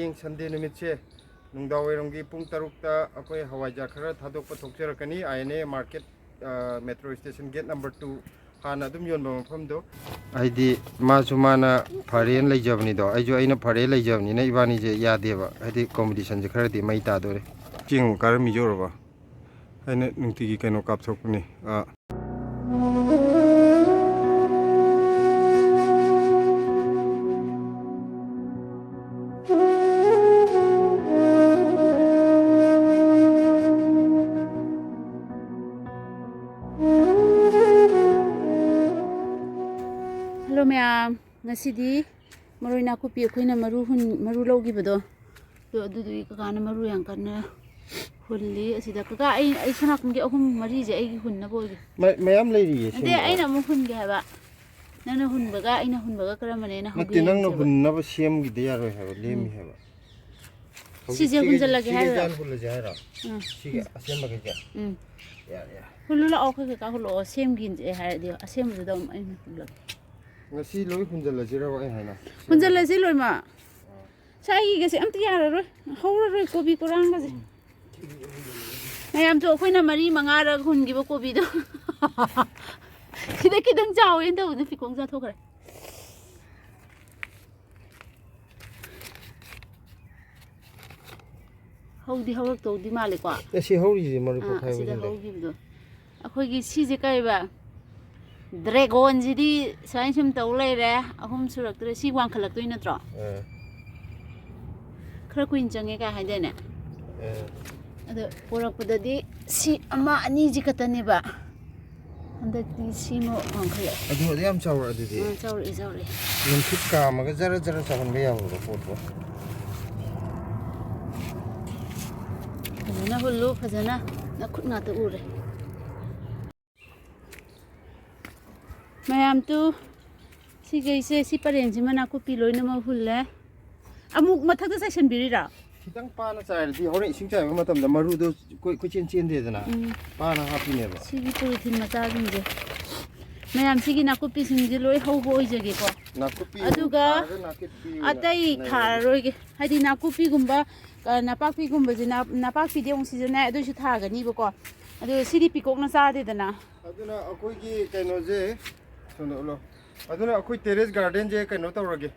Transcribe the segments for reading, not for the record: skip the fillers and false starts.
hayeng Sunday numitse nungdawaironggi pung tarukta akoy hawaija khara thadokpa thokjarakani INA market metro station gate number 2 hana adum yonba mafamdo aidi mazumana pharen leijabni do aijo aina phare leijabni na ibani je yadeba hadi competition je khara di mai ta dore ching kar mi jorba aina nungtigi kaino kapthokni Hello ma'am, ngasidi maroi na kopi akoina maru logibado do adudu Kaka na maru yang kana hulli asida Kaka ai sanakun ge ahum mari je ai hunna boge mayam leiri ade aina mu hun ge haba nana hun baga aina hun baga karamane na hoge nang na hunna ba sem gi de yaro haba lemi haba si je hun jalla ge ha jan hulla je ha si asem ba ge ya hullu la ok Kaka hullo sem gi je ha dio asem ju dam ai hullo ngasi loi hunjala jira wa haina hunjala si loi ma sai ge se amti yara ro houre ro kobi kurang ga je mayam to khoina mari manga ra hun gi ba kobi do kida kidang jaw yen do ne fikong ja thokre hodi hawak to di male kwa si hori je maru ko khai sida hogi do akhoi gi si je kai ba dragon jidi sain sum taw leire ahum surak tre si wang khalak toi natro khara kuin change ka haidene ado porak padadi si ama ani ji katane ba andati si mo wang khala adu yam chawra adu di chawri nin khit ka ma ga jara chawan be yaw ro pot bo na hullu fajana na khut na ta ure mayam tu si gaise si pareng ji mana ko piloi na ma hulle amuk mathak da section birira khitang pa na chai di hore ising chai ba matam da maru do koi chen de dana pa na ha pi ne ba si gi puri thin mata gi je mayam si gi na ko pi sing ji loi ho hoi je ge ko na ko pi aduga atai tharoi ge hadi na ko pi gumba na pak pi gumba ji na pak pi de ong si je na adu shi tha ga ni ba ko adu si di pi kok na sa de dana aduna akoi gi kaino je sono lo aduna akoi terrace garden je kaino tawrage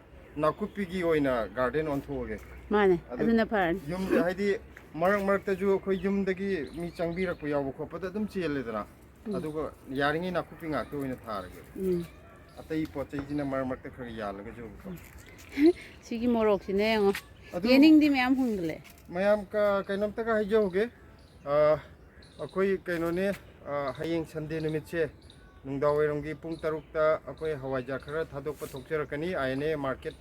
nakupi gi oina garden on thoge mane aduna paran yum haidi marak ta ju khoi yum dagi mi changbi rak pu yaw ko pa dum chele dana aduga yaringi nakupi nga to oina tharage atai po chai jina marak ta khari yal ga ju ko sigi morok sine ngo yening di mayam hungle mayam ka kainom ta ka hajoge akoi kaino ne hayeng Sunday numitse nungdawaironggi pung tarukta akoy hawaija khara thadokpa thokjarakani INA market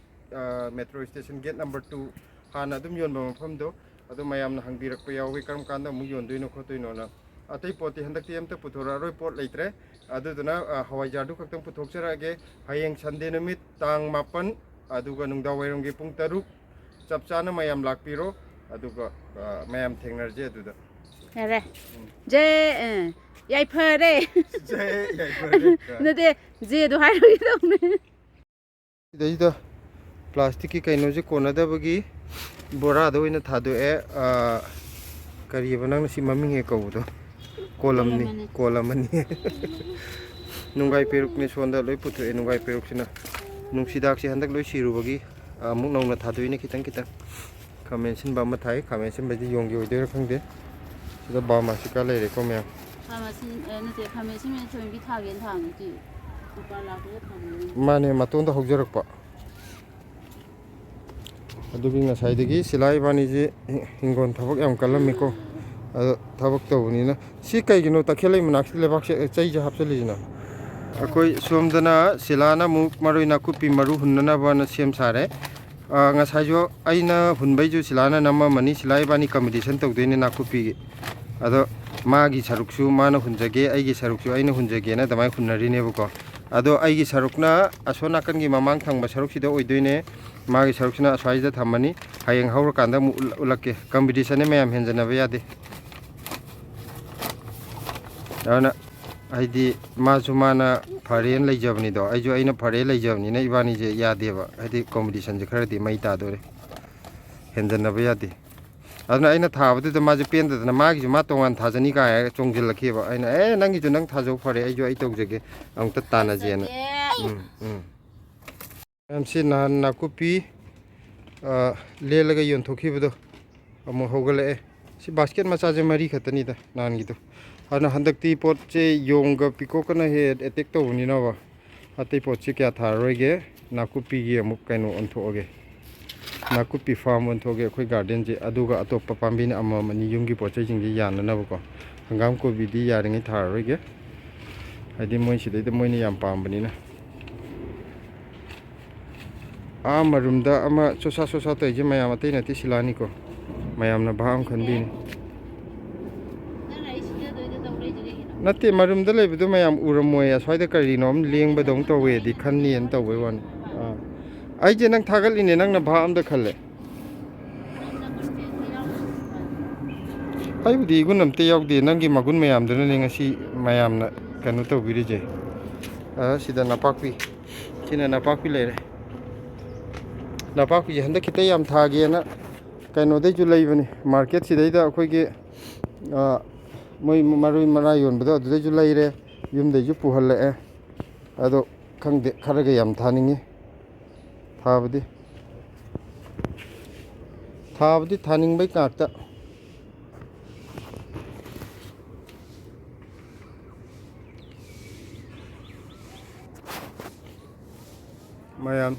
metro station gate number 2 hana adum yonba mafamdo adu mayamna hangbirakpa yawi karam kanda mu yondoino khotoino na atai poti handakti amta puthora roi pot leitre aduduna hawaija du kaktang puthokjarage hayeng Sunday numit tang 8 aduga nungdawaironggi pung taruk chapchana mayam lakpiro aduga mayam thengnarje aduda yare je yai phare nade je do hai ri dong ne dai plastic ki kaino je kona da bagi bora do ina thado e kari banang si maming e ko do kolam ni nungai peruk ne sonda loi puthu e nungai peruk sina nungsidak si handak loi siru bagi muk nong na thado ina kitang comment sin ba ma thai comment sin ba ji yong gi oi khangde sida ba ma si ka le re ko me mane matonda hogjarakpa adugi ngasai Sila ibani je hingon thabak yam kalammi ko thabak tawni na si kaigino takhelai manak lebak chai ja hapsali na akoi somdana Sila na mu maroi na kupi maru hunnana bana sem sare ngasai jo aina hunbai ju Sila na nama mani Sila ibani competition tawdeni na kupi ado magi saruksu mana hunjage aigi saruksu aina hunjage na damai hunnari ne buko ado aigi sarukna asona kan gi mamang thangba saruksi da oidoine magi saruksina aswaida thamani hayeng haur kanda mu ulakke competition ne mayam henjana ba yade dana aidi mazumana pharen leijabni do aijo aina phare leijabni na ibani je yade ba aidi competition je khara di mai ta dore ꯍꯦꯟꯖꯟꯅꯕ ꯌꯥꯗꯦ ꯑꯗꯨꯅ ꯑꯩꯅ ꯊꯥꯕꯗꯨꯗ ꯃꯥꯁꯦ ꯄꯦꯟꯗꯗꯅ ꯃꯥꯒꯤꯁꯨ ꯃꯥ ꯇꯣꯉꯥꯟ ꯊꯥꯖꯅꯤ ꯀꯥꯏ ꯍꯥꯏꯔꯒ ꯆꯣꯡꯁꯤꯜꯂꯛꯈꯤꯕ ꯑꯩꯅ ꯅꯪꯒꯤꯁꯨ ꯅꯪ ꯊꯥꯖꯧ ꯐꯔꯦ ꯑꯩ ꯇꯧꯖꯒꯦ ꯑꯃꯨꯛꯇ ꯇꯥꯟꯅꯖꯦꯅ ꯃꯌꯥꯝꯁꯤ ꯅꯍꯥꯟ ꯅꯥꯀꯨꯞꯄꯤ ꯂꯦꯜꯂꯒ ꯌꯣꯟꯊꯣꯛꯈꯤꯕꯗꯣ ꯑꯃꯨꯛ ꯍꯧꯒꯠꯂꯛꯑꯦ ꯁꯤ ꯕꯥꯁꯀꯦꯠ ꯃꯆꯥꯁꯦ 3 ꯈꯛꯇꯅꯤꯗ ꯅꯍꯥꯟꯒꯤꯗꯣ ꯑꯗꯨꯅ ꯍꯟꯗꯛꯇꯤ ꯄꯣꯠꯁꯦ ꯌꯣꯡꯒ ꯄꯤꯀꯣꯛꯀꯅ ꯑꯦꯇꯦꯛ ꯇꯧꯕꯅꯤꯅꯕ ꯑꯇꯩ ꯄꯣꯠꯁꯤ ꯀꯌꯥ ꯊꯥꯔꯔꯣꯏꯒꯦ ꯅꯥꯀꯨꯞꯄꯤꯒꯤ ꯑꯃꯨꯛ ꯀꯩꯅꯣ ꯑꯣꯟꯊꯣꯛꯑꯒꯦ ꯅꯥꯀꯨꯞꯄꯤ ꯐꯥꯔꯝ ꯑꯣꯟꯊꯣꯛꯑꯒꯦ ꯑꯩꯈꯣꯏ ꯒꯥꯔꯗꯦꯟꯁꯦ ꯑꯗꯨꯒ ꯑꯇꯣꯞꯄ ꯄꯥꯝꯕꯤꯅ ꯑꯃꯃꯝ ꯑꯅꯤ ꯌꯨꯝꯒꯤ ꯄꯣꯠ ꯆꯩꯁꯤꯡꯁꯦ ꯌꯥꯅꯅꯕꯀꯣ ꯍꯪꯒꯥꯝ ꯀꯣꯕꯤꯗꯤ ꯌꯥꯔꯤꯉꯩ ꯊꯥꯔꯔꯣꯏꯒꯦ ꯍꯥꯏꯗꯤ ꯃꯣꯏ ꯁꯤꯗꯩꯗ ꯃꯣꯏꯅ ꯌꯥꯝ ꯄꯥꯝꯕꯅꯤꯅ ꯃꯔꯨꯝꯗ ꯑꯃ ꯆꯣꯁꯥ ꯇꯧꯔꯤꯁꯦ ꯃꯌꯥꯝ ꯑꯇꯩ ꯅꯠꯇꯦ ꯁꯤꯂꯥꯅꯤꯀꯣ ꯃꯌꯥꯝꯅ ꯚꯥꯞ ꯑꯃ ꯈꯟꯕꯤꯅꯤ ꯅꯠꯇꯦ ꯃꯔꯨꯝꯗ ꯂꯩꯕꯗꯨ ꯃꯌꯥꯝ ꯎꯔꯝꯃꯣꯏ ꯑꯁ꯭ꯋꯥꯏꯗ ꯀꯔꯤꯅꯣꯝ ꯂꯦꯡꯕꯗꯧꯅ ꯇꯧꯋꯦꯗꯤ ꯈꯟꯅꯤꯅ ꯇꯧꯕꯩ ꯋꯥꯅꯤ ꯑꯩꯁꯦ ꯅꯪ ꯊꯥꯒꯠꯂꯤꯅꯦ ꯅꯪꯅ ꯚꯥꯞ ꯑꯝꯗ ꯈꯜꯂꯦ ꯑꯩꯕꯨꯗꯤ ꯏꯒꯨꯟ ꯑꯝꯇ ꯌꯥꯎꯗꯦ ꯅꯪꯒꯤ ꯃꯒꯨꯟ ꯃꯌꯥꯝꯗꯨꯅꯅꯦ ꯉꯁꯤ ꯃꯌꯥꯝꯅ ꯀꯩꯅꯣ ꯇꯧꯕꯤꯔꯤꯁꯦ ꯁꯤꯗ ꯅꯄꯥꯛꯄꯤ ꯁꯤꯅ ꯅꯄꯥꯛꯄꯤ ꯂꯩꯔꯦ ꯅꯄꯥꯛꯄꯤꯁꯦ ꯍꯟꯗꯛ ꯈꯤꯇ ꯌꯥꯝ ꯊꯥꯒꯦꯅ ꯀꯩꯅꯣꯗꯩꯁꯨ ꯂꯩꯕꯅꯤ ꯃꯥꯔꯀꯦꯠꯁꯤꯗꯩꯗ ꯑꯩꯈꯣꯏꯒꯤ ꯃꯣꯏ ꯃꯔꯣꯏ ꯃꯔꯥ ꯌꯣꯟꯕꯗꯣ ꯑꯗꯨꯗꯩꯁꯨ ꯂꯩꯔꯦ ꯌꯨꯝꯗꯩꯁꯨ ꯄꯨꯍꯜꯂꯛꯑꯦ ꯑꯗꯣ ꯈꯪꯗꯦ ꯈꯔꯒ ꯌꯥꯝ ꯊꯥꯅꯤꯡꯉꯤ ꯊꯥꯕꯗꯤ ꯊꯥꯅꯤꯡꯕꯩ ꯉꯥꯛꯇ ꯃꯌꯥꯝ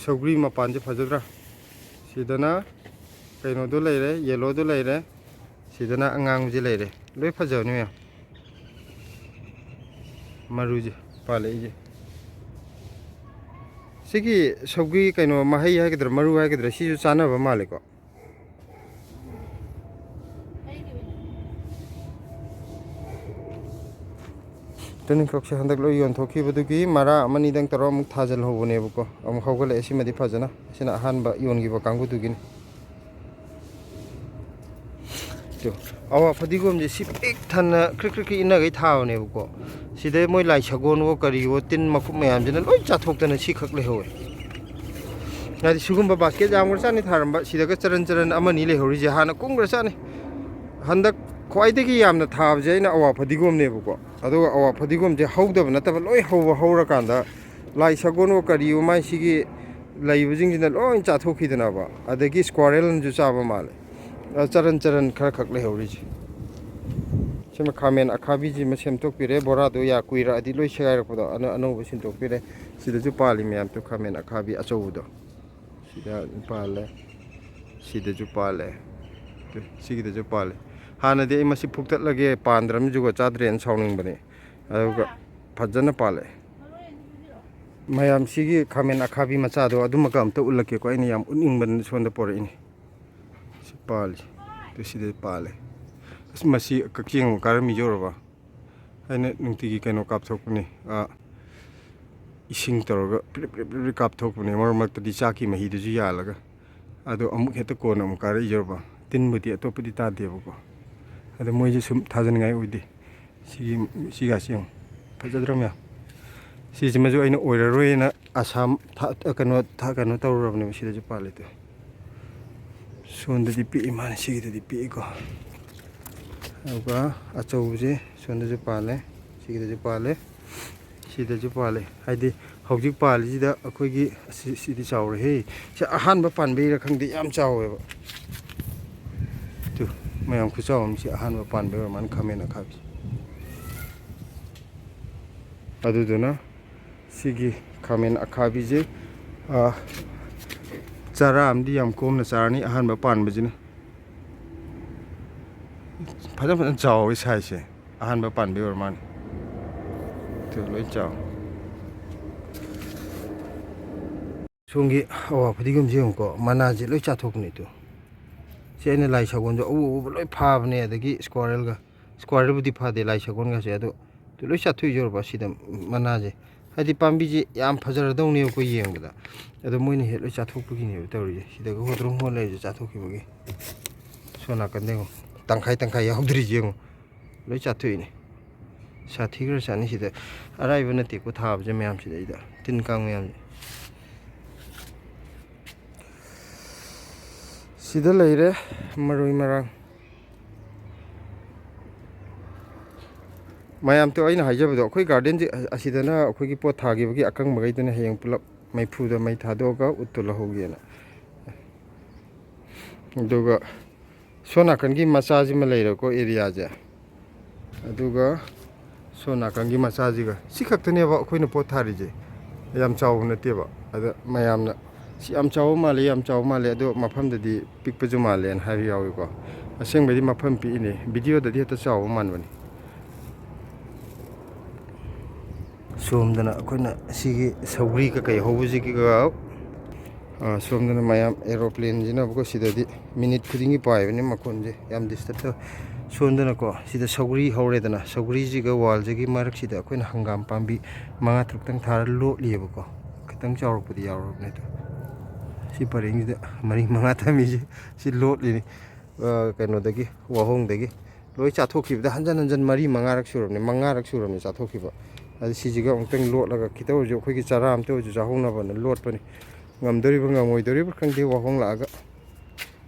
ꯁꯧꯒ꯭ꯔꯤ ꯃꯄꯥꯟꯁꯦ ꯐꯖꯗ꯭ꯔꯥ ꯁꯤꯗꯅ ꯀꯩꯅꯣꯗꯣ ꯂꯩꯔꯦ ꯌꯦꯜꯂꯣꯗꯣ ꯂꯩꯔꯦ ꯁꯤꯗꯅ ꯑꯉꯥꯡꯕꯁꯦ ꯂꯩꯔꯦ ꯂꯣꯏ ꯐꯖꯕꯅꯤ ꯃꯌꯥꯝ ꯃꯔꯨꯁꯦ ꯄꯥꯜꯂꯛꯏꯁꯦ ꯁꯤꯒꯤ ꯁꯧꯒ꯭ꯔꯤ ꯀꯩꯅꯣ ꯃꯍꯩ ꯍꯥꯏꯒꯗ꯭ꯔꯥ ꯃꯔꯨ ꯍꯥꯏꯒꯗ꯭ꯔꯥ ꯁꯤꯁꯨ ꯆꯥꯅꯕ ꯃꯥꯜꯂꯦꯀꯣ ꯇꯨꯅꯤꯡꯈꯣꯛꯁꯦ ꯍꯟꯗꯛ ꯂꯣꯏ ꯌꯣꯟꯊꯣꯛꯈꯤꯕꯗꯨꯒꯤ ꯃꯔꯥ ꯑꯃꯅꯤꯗꯪ ꯇꯧꯔꯒ ꯑꯃꯨꯛ ꯊꯥꯖꯤꯜꯍꯧꯕꯅꯦꯕꯀꯣ ꯑꯃꯨꯛ ꯍꯧꯒꯠꯂꯛꯑꯦ ꯁꯤꯃꯗꯤ ꯐꯖꯅ ꯁꯤꯅ ꯑꯍꯥꯟꯕ ꯌꯣꯟꯈꯤꯕ ꯀꯥꯡꯕꯨꯗꯨꯒꯤꯅꯤ ꯑꯋꯥ ꯐꯗꯤꯒꯣꯝꯁꯦ ꯁꯤ ꯄꯤꯛ ꯊꯟꯅ ꯀ꯭ꯔꯤꯛ ꯏꯟꯅꯒꯩ ꯊꯥꯕꯅꯦꯕꯀꯣ ꯁꯤꯗꯩ ꯃꯣꯏ ꯂꯥꯏ ꯁꯒꯣꯜꯋꯣ ꯀꯔꯤꯋꯣ ꯇꯤꯟ ꯃꯀꯨꯞ ꯃꯌꯥꯝꯁꯤꯅ ꯂꯣꯏ ꯆꯥꯊꯣꯛꯇꯅ ꯁꯤꯈꯛ ꯂꯩꯍꯧꯋꯦ ꯍꯥꯏꯗꯤ ꯁꯤꯒꯨꯝꯕ ꯕꯥꯁꯀꯦꯠ ꯌꯥꯝꯈ꯭ꯔ ꯊꯥꯔꯝꯕ ꯁꯤꯗꯒ ꯆꯔꯟ ꯑꯃꯅꯤ ꯂꯩꯍꯧꯔꯤꯁꯦ ꯍꯥꯟꯅ ꯀꯨꯡꯈ꯭ꯔ ꯍꯟꯗꯛ ꯈ꯭ꯋꯥꯏꯗꯒꯤ ꯌꯥꯝꯅ ꯊꯥꯕꯁꯦ ꯑꯩꯅ ꯑꯋꯥ ꯐꯗꯤꯒꯣꯝꯅꯦꯕꯀꯣ ꯑꯗꯨꯒ ꯑꯋꯥ ꯐꯗꯤꯒꯣꯝꯁꯦ ꯍꯧꯗꯕ ꯅꯠꯇꯕ ꯂꯣꯏ ꯍꯧꯔꯀꯥꯟꯗ ꯂꯥꯏ ꯁꯒꯣꯜꯋꯣ ꯀꯔꯤꯋꯣ ꯃꯥꯏ ꯁꯤꯒꯤ ꯂꯩꯕꯁꯤꯡꯁꯤꯅ ꯂꯣꯏ ꯆꯥꯊꯣꯛꯈꯤꯗꯅꯕ ꯑꯗꯒꯤ ꯁ꯭ꯀ꯭ꯋꯥꯔꯦꯜꯅꯁꯨ ꯆꯥꯕ ꯃꯥꯜꯂꯦ ꯆꯔꯟ ꯈꯔꯈꯛ ꯂꯩꯍꯧꯔꯤꯁꯦ ꯁꯤꯃ ꯈꯥꯃꯦꯟ ꯑꯈꯥꯕꯤꯁꯤꯃ ꯁꯦꯝꯗꯣꯛꯄꯤꯔꯦ ꯕꯣꯔꯥꯗꯣ ꯀꯨꯏꯔꯛꯑꯗꯤ ꯂꯣꯏ ꯁꯦꯒꯥꯏꯔꯛꯄꯗꯣ ꯑꯅꯧꯕ ꯁꯤꯟꯗꯣꯛꯄꯤꯔꯦ ꯁꯤꯗꯁꯨ ꯄꯥꯜꯂꯤ ꯃꯌꯥꯝꯗꯣ ꯈꯥꯃꯦꯟ ꯑꯈꯥꯕꯤ ꯑꯆꯧꯕꯗꯣ ꯁꯤꯗ ꯄꯥꯜꯂꯦ ꯁꯤꯗꯁꯨ ꯄꯥꯜꯂꯦ ꯁꯤꯒꯤꯗꯁꯨ ꯄꯥꯜꯂꯦ ꯍꯥꯟꯅꯗꯤ ꯑꯩ ꯃꯁꯤ ꯐꯨꯛꯇꯠꯂꯒꯦ ꯄꯥꯟꯗ꯭ꯔꯝ ꯖꯨꯒꯣꯠ ꯆꯥꯗ꯭ꯔꯦꯅ ꯁꯥꯎꯅꯤꯡꯕꯅꯦ ꯑꯗꯨꯒ ꯐꯖꯅ ꯄꯥꯜꯂꯦ ꯃꯌꯥꯝ ꯁꯤꯒꯤ ꯈꯥꯃꯦꯟ ꯑꯈꯥꯕꯤ ꯃꯆꯥꯗꯣ ꯑꯗꯨꯃꯛꯀ ꯑꯝꯇ ꯎꯠꯂꯛꯀꯦꯀꯣ ꯑꯩꯅ ꯌꯥꯝ ꯎꯠꯅꯤꯡꯕꯅ ꯁꯣꯝꯗ ꯄꯣꯔꯛꯏꯅꯤ ꯁꯤ ꯄꯥꯜꯂꯤ ꯁꯤꯗ ꯄꯥꯜꯂꯦ ꯑꯁ ꯃꯁꯤ ꯀꯛꯆꯦꯡ ꯑꯃꯨꯛ ꯀꯥꯔꯝꯃꯤꯖꯧꯔꯕ ꯑꯩꯅ ꯅꯨꯡꯇꯤꯒꯤ ꯀꯩꯅꯣ ꯀꯥꯞꯊꯣꯛꯄꯅꯤ ꯏꯁꯤꯡ ꯇꯧꯔꯒ ꯄ꯭ꯔꯤꯞ ꯀꯥꯞꯊꯣꯛꯄꯅꯦ ꯃꯔꯛ ꯃꯔꯛꯇꯗꯤ ꯆꯥꯛꯀꯤ ꯃꯍꯤꯗꯨꯁꯨ ꯌꯥꯜꯂꯒ ꯑꯗꯣ ꯑꯃꯨꯛ ꯍꯦꯛꯇ ꯀꯣꯟꯅ ꯑꯃꯨꯛ ꯀꯥꯔꯛꯏꯖꯧꯔꯕ ꯇꯤꯟꯕꯨꯗꯤ ꯑꯇꯣꯞꯄꯗꯤ ꯇꯥꯗꯦꯕꯀꯣ ꯑꯗꯣ ꯃꯣꯏꯁꯦ ꯁꯨꯝ ꯊꯥꯖꯅꯤꯡꯉꯥꯏ ꯑꯣꯏꯗꯦ ꯁꯤꯒꯥꯁꯤ ꯌꯦꯡꯉꯨ ꯐꯖꯗ꯭ꯔꯥ ꯃꯌꯥꯝ ꯁꯤꯁꯤꯃꯁꯨ ꯑꯩꯅ ꯑꯣꯏꯔꯔꯣꯏꯅ ꯑꯁꯥꯝ ꯀꯩꯅꯣ ꯇꯧꯔꯨꯔꯕꯅꯦꯕ ꯁꯤꯗꯁꯨ ꯄꯥꯜꯂꯤꯗꯣ ꯁꯣꯟꯗꯗꯤ ꯄꯤꯛꯏ ꯃꯥꯅꯤ ꯁꯤꯒꯤꯗꯗꯤ ꯄꯤꯛꯏꯀꯣ ꯑꯗꯨꯒ ꯑꯆꯧꯕꯁꯦ ꯁꯣꯟꯗꯁꯨ ꯄꯥꯜꯂꯦ ꯁꯤꯒꯤꯗꯁꯨ ꯄꯥꯜꯂꯦ ꯁꯤꯗꯁꯨ ꯄꯥꯜꯂꯦ ꯍꯥꯏꯗꯤ ꯍꯧꯖꯤꯛ ꯄꯥꯜꯂꯤꯁꯤꯗ ꯑꯩꯈꯣꯏꯒꯤ ꯁꯤꯗꯤ ꯆꯥꯎꯔꯦꯍꯦ ꯁꯤ ꯑꯍꯥꯟꯕ ꯄꯥꯟꯕꯩꯔꯥ ꯈꯪꯗꯦ ꯌꯥꯝ ꯆꯥꯎꯋꯦꯕ ꯃꯌꯥꯝ ꯈꯨꯆꯥꯎ ꯑꯃ ꯁꯤ ꯑꯍꯥꯟꯕ ꯄꯥꯟꯕꯩ ꯑꯣꯏꯔ ꯃꯥꯅ ꯈꯥꯃꯦꯟ ꯑꯈꯥꯕꯤ ꯑꯗꯨꯗꯨꯅ ꯁꯤꯒꯤ ꯈꯥꯃꯦꯟ ꯑꯈꯥꯕꯤꯁꯦ ꯆꯔꯥ ꯑꯃꯗꯤ ꯌꯥꯝ ꯀꯣꯝꯅ ꯆꯥꯔꯅꯤ ꯑꯍꯥꯟꯕ ꯄꯥꯟꯕꯁꯤꯅ ꯐꯖꯅ ꯆꯥꯎꯋꯤ ꯁꯥꯏꯖꯁꯦ ꯑꯍꯥꯟꯕ ꯄꯥꯟꯕꯩ ꯑꯣꯏꯔ ꯃꯥꯜꯂꯦ ꯂꯣꯏ ꯆꯥꯎ ꯁꯣꯝꯒꯤ ꯑꯋꯥ ꯐꯗꯤꯒꯣꯝꯁꯦ ꯌꯦꯡꯉꯨꯀꯣ ꯃꯅꯥꯁꯦ ꯂꯣꯏ ꯆꯥꯊꯣꯛꯄꯅꯦ ꯁꯤ ꯑꯩꯅ ꯂꯥꯏ ꯁꯒꯣꯜꯁꯨ ꯑꯎꯕ ꯂꯣꯏ ꯐꯥꯕꯅꯦ ꯑꯗꯒꯤ ꯁ꯭ꯀ꯭ꯋꯥꯔꯦꯜꯕꯨꯗꯤ ꯐꯥꯗꯦ ꯂꯥꯏ ꯁꯒꯣꯜꯒꯁꯦ ꯑꯗꯣ ꯂꯣꯏ ꯆꯥꯊꯣꯛꯏꯖꯧꯔꯕ ꯁꯤꯗ ꯃꯅꯥꯁꯦ ꯍꯥꯏꯗꯤ ꯄꯥꯝꯕꯤꯁꯦ ꯌꯥꯝ ꯐꯖꯔꯗꯧꯅꯦꯕ ꯑꯩꯈꯣꯏ ꯌꯦꯡꯕꯗ ꯑꯗꯣ ꯃꯣꯏꯅ ꯂꯣꯏ ꯆꯥꯊꯣꯛꯄꯒꯤꯅꯦꯕ ꯇꯧꯔꯤꯁꯦ ꯁꯤꯗꯒ ꯍꯣꯗ꯭ꯔꯣꯡ ꯍꯣꯜ ꯂꯩꯔꯤꯁꯦ ꯆꯥꯊꯣꯛꯈꯤꯕꯒꯤ ꯁꯣꯝ ꯅꯥꯀꯟꯗ ꯌꯦꯡꯉꯨ ꯇꯪꯈꯥꯏ ꯌꯥꯎꯗ꯭ꯔꯤꯁꯦ ꯌꯦꯡꯉꯨ ꯂꯣꯏ ꯆꯥꯊꯣꯛꯏꯅꯦ ꯁꯥꯊꯤꯈ꯭ꯔ ꯆꯥꯅꯤ ꯁꯤꯗ ꯑꯔꯥꯏꯕ ꯅꯠꯇꯦꯀꯣ ꯊꯥꯕꯁꯦ ꯃꯌꯥꯝꯁꯤꯗꯩꯗ ꯇꯤꯟ ꯀꯥꯡ ꯃꯌꯥꯝꯁꯦ ꯁꯤꯗ ꯂꯩꯔꯦ ꯃꯔꯣꯏ ꯃꯔꯥꯡ ꯃꯌꯥꯝꯇꯣ ꯑꯩꯅ ꯍꯥꯏꯖꯕꯗꯣ ꯑꯩꯈꯣꯏ ꯒꯥꯔꯗꯦꯟꯁꯦ ꯑꯁꯤꯗꯅ ꯑꯩꯈꯣꯏꯒꯤ ꯄꯣꯠ ꯊꯥꯈꯤꯕꯒꯤ ꯑꯀꯪꯕꯈꯩꯗꯨꯅ ꯍꯌꯦꯡ ꯄꯨꯂꯞ ꯃꯩꯐꯨꯗ ꯃꯩ ꯊꯥꯗꯣꯛꯑꯒ ꯎꯠꯇꯨ ꯂꯧꯍꯧꯒꯦꯅ ꯑꯗꯨꯒ ꯁꯣꯝ ꯅꯥꯀꯟꯒꯤ ꯃꯆꯥꯁꯤꯃ ꯂꯩꯔꯦꯀꯣ ꯑꯦꯔꯤꯌꯥꯁꯦ ꯑꯗꯨꯒ ꯁꯣꯝ ꯅꯥꯀꯟꯒꯤ ꯃꯆꯥꯁꯤꯒ ꯁꯤ ꯈꯛꯇꯅꯦꯕ ꯑꯩꯈꯣꯏꯅ ꯄꯣꯠ ꯊꯥꯔꯤꯁꯦ ꯌꯥꯝ ꯆꯥꯎꯕ ꯅꯠꯇꯦꯕ ꯑꯗ ꯃꯌꯥꯝꯅ ꯁꯤ ꯌꯥꯝ ꯆꯥꯎꯕ ꯃꯥꯜꯂꯦ ꯌꯥꯝ ꯆꯥꯎꯕ ꯃꯥꯜꯂꯦ ꯑꯗꯣ ꯃꯐꯝꯗꯗꯤ ꯄꯤꯛꯄꯁꯨ ꯃꯥꯜꯂꯦꯅ ꯍꯥꯏꯕ ꯌꯥꯎꯏꯀꯣ ꯑꯁꯦꯡꯕꯗꯤ ꯃꯐꯝ ꯄꯤꯛꯏꯅꯦ ꯚꯤꯗꯤꯑꯣꯗꯗꯤ ꯍꯦꯛꯇ ꯆꯥꯎꯕ ꯃꯥꯟꯕꯅꯤ ꯁꯣꯝꯗꯅ ꯑꯩꯈꯣꯏꯅ ꯁꯤꯒꯤ ꯁꯧꯒ꯭ꯔꯤ ꯀꯩ ꯍꯧꯕꯁꯤꯒ ꯁꯣꯝꯗꯅ ꯃꯌꯥꯝ ꯑꯦꯔꯣꯄ꯭ꯂꯦꯟꯁꯤꯅꯕꯀꯣ ꯁꯤꯗꯗꯤ ꯃꯤꯅꯤꯠ ꯈꯨꯗꯤꯡꯒꯤ ꯄꯥꯏꯕꯅꯤ ꯃꯈꯣꯟꯁꯦ ꯌꯥꯝ ꯗꯤꯁꯇꯔꯕ ꯇꯧꯋꯦ ꯁꯣꯝꯗꯅꯀꯣ ꯁꯤꯗ ꯁꯧꯒ꯭ꯔꯤ ꯍꯧꯔꯦꯗꯅ ꯁꯧꯒ꯭ꯔꯤꯁꯤꯒ ꯋꯥꯜꯁꯤꯒꯤ ꯃꯔꯛꯁꯤꯗ ꯑꯩꯈꯣꯏꯅ ꯍꯪꯒꯥꯝ ꯄꯥꯝꯕꯤ 5-6ꯇꯪ ꯊꯥꯔ ꯂꯣꯠꯂꯤꯑꯕꯀꯣ ꯈꯤꯇꯪ ꯆꯥꯎꯔꯛꯄꯗꯤ ꯌꯥꯎꯔꯕꯅꯦ ꯑꯗꯣ ꯁꯤ ꯄꯔꯦꯡꯁꯤꯗ 4-5 ꯊꯝꯃꯤꯁꯤ ꯁꯤ ꯂꯣꯠꯂꯤꯅꯤ ꯀꯩꯅꯣꯗꯒꯤ ꯋꯥꯍꯣꯡꯗꯒꯤ ꯂꯣꯏ ꯆꯥꯊꯣꯛꯈꯤꯕꯗ ꯍꯟꯖꯟ ꯍꯟꯖꯟ 4-5ꯔꯛ ꯁꯨꯔꯕꯅꯤ 5ꯔꯛ ꯁꯨꯔꯕꯅꯤ ꯆꯥꯊꯣꯛꯈꯤꯕ ꯑꯗꯨ ꯁꯤꯁꯤꯒ ꯑꯃꯨꯛꯇꯪ ꯂꯣꯠꯂꯒ ꯈꯤꯇ ꯑꯣꯏꯔꯁꯨ ꯑꯩꯈꯣꯏꯒꯤ ꯆꯔꯥ ꯑꯃꯇ ꯑꯣꯏꯔꯁꯨ ꯆꯥꯍꯧꯅꯕꯅ ꯂꯣꯠꯄꯅꯤ ꯉꯝꯗꯣꯔꯤꯕ ꯉꯝꯃꯣꯏꯗꯣꯔꯤꯕ ꯈꯪꯗꯦ ꯋꯥꯍꯣꯡ ꯂꯥꯛꯑꯒ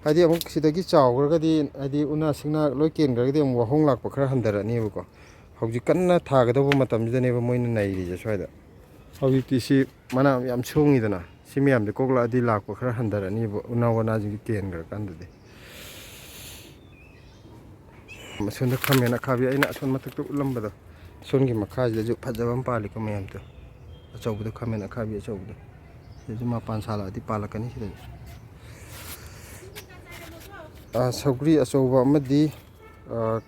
ꯍꯥꯏꯗꯤ ꯑꯃꯨꯛ ꯁꯤꯗꯒꯤ ꯆꯥꯎꯈ꯭ꯔꯒꯗꯤ ꯍꯥꯏꯗꯤ ꯎꯅꯥ ꯁꯤꯡꯅꯥ ꯂꯣꯏ ꯀꯦꯟꯈ꯭ꯔꯒꯗꯤ ꯑꯃꯨꯛ ꯋꯥꯍꯣꯡ ꯂꯥꯛꯄ ꯈꯔ ꯍꯟꯊꯔꯛꯅꯦꯕꯀꯣ ꯍꯧꯖꯤꯛ ꯀꯟꯅ ꯊꯥꯒꯗꯧꯕ ꯃꯇꯝꯁꯤꯗꯅꯦꯕ ꯃꯣꯏꯅ ꯅꯩꯔꯤꯁꯦ ꯁ꯭ꯋꯥꯏꯗ ꯍꯧꯖꯤꯛꯇꯤ ꯁꯤ ꯃꯅꯥ ꯌꯥꯝ ꯁꯣꯡꯉꯤꯗꯅ ꯁꯤ ꯃꯌꯥꯝꯁꯦ ꯀꯣꯛꯂꯛꯑꯗꯤ ꯂꯥꯛꯄ ꯈꯔ ꯍꯟꯊꯔꯛꯅꯤꯕ ꯎꯅꯥ ꯋꯥꯅꯥꯁꯤꯡꯁꯤ ꯀꯦꯟꯈ꯭ꯔꯀꯥꯟꯗꯗꯤ ꯑꯁꯣꯝꯗ ꯈꯥꯃꯦꯟ ꯑꯈꯥꯕꯤ ꯑꯩꯅ ꯑꯁꯣꯝ ꯃꯊꯛꯇ ꯎꯠꯂꯝꯕꯗꯣ ꯁꯣꯝꯒꯤ ꯃꯈꯥꯁꯤꯗꯁꯨ ꯐꯖꯕ ꯑꯃ ꯄꯥꯜꯂꯤꯀꯣ ꯃꯌꯥꯝꯗꯣ ꯑꯆꯧꯕꯗꯣ ꯈꯥꯃꯦꯟ ꯑꯈꯥꯕꯤ ꯑꯆꯧꯕꯗꯣ ꯁꯤꯗꯁꯨ ꯃꯄꯥꯟ ꯁꯥꯠꯂꯛꯑꯗꯤ ꯄꯥꯜꯂꯛꯀꯅꯤ ꯁꯤꯗꯁꯨ ꯁꯧꯒ꯭ꯔꯤ ꯑꯆꯧꯕ ꯑꯃꯗꯤ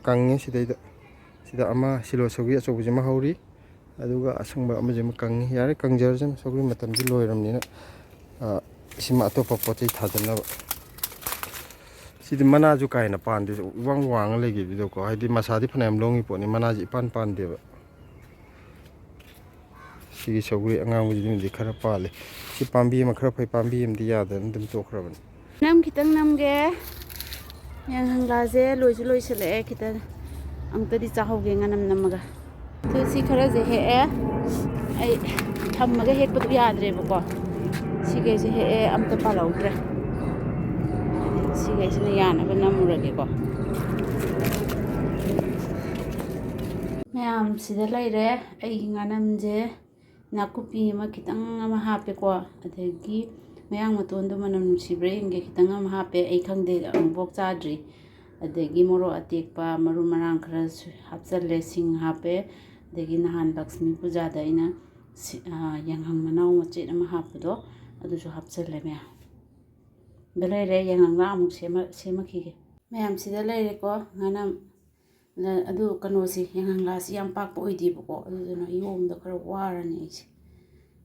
ꯀꯪꯉꯦ ꯁꯤꯗ ꯑꯃ ꯁꯤꯂꯣ ꯁꯧꯒ꯭ꯔꯤ ꯑꯆꯧꯕꯁꯤꯃ ꯍꯧꯔꯤ ꯑꯗꯨꯒ ꯑꯁꯪꯕ ꯑꯃꯁꯤꯃ ꯀꯪꯉꯤ ꯌꯥꯔꯦ ꯀꯪꯖꯔꯁꯅꯨ ꯁꯧꯒ꯭ꯔꯤ ꯃꯇꯝꯗꯤ ꯂꯣꯏꯔꯕꯅꯤꯅ ꯁꯤꯃ ꯑꯇꯣꯞꯄ ꯄꯣꯠ ꯆꯩ ꯊꯥꯖꯟꯅꯕ ꯁꯤꯗꯤ ꯃꯅꯥꯁꯨ ꯀꯥ ꯍꯦꯟꯅ ꯄꯥꯟꯗꯦ ꯏꯋꯥꯡ ꯋꯥꯡꯉ ꯂꯩꯈꯤꯕꯗꯨꯀꯣ ꯍꯥꯏꯗꯤ ꯃꯁꯥꯗꯤ ꯐꯅꯌꯥꯝ ꯂꯣꯡꯉꯤ ꯄꯣꯠꯅꯤ ꯃꯅꯥꯁꯤ ꯏꯄꯥꯟ ꯄꯥꯟꯗꯦꯕ ꯁꯤꯒꯤ ꯁꯧꯒ꯭ꯔꯤ ꯑꯉꯥꯡꯕꯁꯤꯃꯗꯤ ꯈꯔ ꯄꯥꯜꯂꯤ ꯁꯤ ꯄꯥꯝꯕꯤ ꯑꯃ ꯈꯔ ꯐꯩ ꯄꯥꯝꯕꯤ ꯑꯃꯗꯤ ꯌꯥꯗꯅ ꯑꯗꯨꯝ ꯇꯣꯛꯈ꯭ꯔꯕꯅꯤ ꯈꯤꯇꯪ ꯅꯝꯒꯦ ꯌꯥꯡꯍꯪꯒꯥꯁꯦ ꯂꯣꯏꯁꯨ ꯂꯣꯏꯁꯤꯜꯂꯛꯑꯦ ꯈꯤꯇꯪ ꯑꯃꯨꯛꯇꯗꯤ ꯆꯥꯍꯧꯒꯦ ꯉꯅꯝ ꯁꯤ ꯈꯔꯁꯦ ꯍꯦꯛꯑꯦ ꯑꯩ ꯊꯝꯃꯒ ꯍꯦꯛꯄꯗꯨ ꯌꯥꯗ꯭ꯔꯦꯕꯀꯣ ꯁꯤꯈꯩꯁꯦ ꯍꯦꯛꯑꯦ ꯑꯝꯇ ꯄꯥꯜꯍꯧꯗ꯭ꯔꯦ ꯁꯤꯈꯩꯁꯤꯅ ꯌꯥꯅꯕ ꯅꯝꯃꯨꯔꯒꯦꯀꯣ ꯃꯌꯥꯝ ꯁꯤꯗ ꯂꯩꯔꯦ ꯑꯩꯒꯤ ꯉꯥꯅꯝꯁꯦ ꯅꯥꯀꯨꯞꯄꯤ ꯑꯃ ꯈꯤꯇꯪ ꯑꯃ ꯍꯥꯞꯄꯦꯀꯣ ꯑꯗꯒꯤ ꯃꯌꯥꯡ ꯃꯇꯣꯟꯗꯣ ꯃꯅꯝ ꯅꯨꯡꯁꯤꯕ꯭ꯔꯥ ꯌꯦꯡꯒꯦ ꯈꯤꯇꯪ ꯑꯃ ꯍꯥꯞꯄꯦ ꯑꯩ ꯈꯪꯗꯦ ꯑꯃꯨꯛꯐꯥꯎ ꯆꯥꯗ꯭ꯔꯤ ꯑꯗꯒꯤ ꯃꯣꯔꯣꯛ ꯑꯇꯦꯛꯄ ꯃꯔꯨ ꯃꯔꯥꯡ ꯈꯔ ꯍꯥꯞꯆꯜꯂꯦ ꯁꯤꯡ ꯍꯥꯞꯄꯦ ꯑꯗꯒꯤ ꯅꯍꯥꯟ ꯂꯛꯁꯃꯤ ꯄꯨꯖꯥꯗ ꯑꯩꯅ ꯌꯥꯏꯉꯪ ꯃꯅꯥꯎ ꯃꯆꯦꯠ ꯑꯃ ꯍꯥꯞꯄꯗꯣ ꯑꯗꯨꯁꯨ ꯍꯥꯞꯆꯜꯂꯦ ꯃꯌꯥꯝ ꯗ ꯂꯩꯔꯦ ꯌꯥꯏꯉꯪꯂꯥ ꯑꯃꯨꯛ ꯁꯦꯝꯃꯛꯈꯤꯒꯦ ꯃꯌꯥꯝ ꯁꯤꯗ ꯂꯩꯔꯦꯀꯣ ꯉꯥꯅꯝ ꯑꯗꯨ ꯀꯩꯅꯣꯁꯤ ꯌꯥꯏꯉꯪꯂꯥꯁꯤ ꯌꯥꯝ ꯄꯥꯛꯄ ꯑꯣꯏꯗꯦꯕꯀꯣ ꯑꯗꯨꯗꯨꯅ ꯌꯣꯝꯕꯗ ꯈꯔ ꯋꯥꯔꯅꯤ ꯑꯩꯁꯦ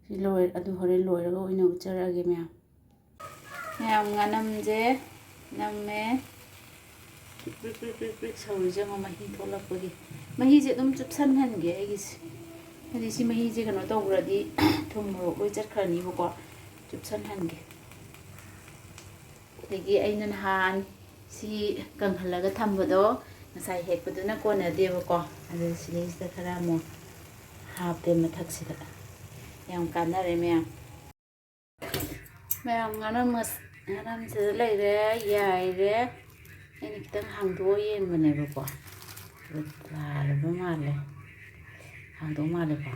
ꯁꯤ ꯂꯣꯏꯔꯦ ꯑꯗꯨ ꯍꯣꯔꯦꯟ ꯂꯣꯏꯔꯒ ꯑꯣꯏꯅ ꯎꯠꯆꯔꯛꯑꯒꯦ ꯃꯌꯥꯝ ꯉꯥꯅꯝꯁꯦ ꯅꯝꯃꯦ ꯄ꯭ꯔꯤꯛ ꯁꯧꯔꯤꯁꯦ ꯑꯃꯨꯛ ꯃꯍꯤ ꯊꯣꯛꯂꯛꯄꯒꯤ ꯃꯍꯤꯁꯦ ꯑꯗꯨꯝ ꯆꯨꯞꯁꯟꯍꯟꯒꯦ ꯑꯩꯒꯤꯁꯦ ꯍꯥꯏꯗꯤ ꯁꯤ ꯃꯍꯤꯁꯦ ꯀꯩꯅꯣ ꯇꯧꯈ꯭ꯔꯗꯤ ꯊꯨꯝ ꯃꯣꯔꯣꯛ ꯂꯣꯏ ꯆꯠꯈ꯭ꯔꯅꯤꯕꯀꯣ ꯆꯨꯞꯁꯟꯍꯟꯒꯦ ꯑꯗꯒꯤ ꯑꯩꯅ ꯅꯍꯥꯟ ꯁꯤ ꯀꯪꯍꯜꯂꯒ ꯊꯝꯕꯗꯣ ꯉꯁꯥꯏ ꯍꯦꯛꯄꯗꯨꯅ ꯀꯣꯟꯅꯗꯦꯕꯀꯣ ꯑꯗꯨ ꯁꯤꯗꯩꯁꯤꯗ ꯈꯔ ꯑꯃꯨꯛ ꯍꯥꯞꯄꯦ ꯃꯊꯛꯁꯤꯗ ꯌꯥꯝ ꯀꯥꯟꯅꯔꯦ ꯃꯌꯥꯝ ꯉꯥꯅꯝꯁꯤꯗ ꯂꯩꯔꯦ ꯌꯥꯏꯔꯦ ꯑꯩꯅ ꯈꯤꯇꯪ ꯍꯥꯡꯗꯣꯛꯑ ꯌꯦꯡꯕꯅꯦꯕꯀꯣ ꯂꯥꯔꯕ ꯃꯥꯜꯂꯦ ꯍꯥꯡꯗꯣꯛ ꯃꯥꯜꯂꯦꯀꯣ